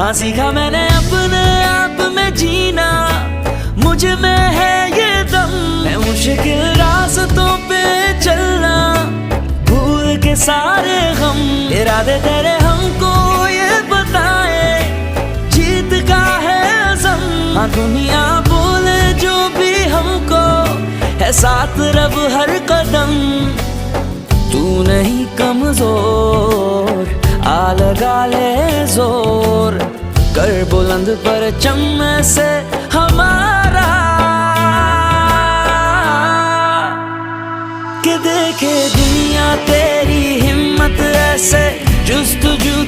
हाँ सीखा मैंने अपने आप में जीना, मुझ में है ये दम, है मुश्किल रास्तों पे चलना, भूल के सारे गम। इरादे तेरे हमको ये बताए, जीत का है अज़म। हाँ दुनिया बोले जो भी हमको, है साथ रब हर कदम। तू नहीं कमजोर, आ लगा ले जोर, कर बुलंद परचम से हमारा, कि देखे दुनिया तेरी हिम्मत ऐसे, जुस्तजू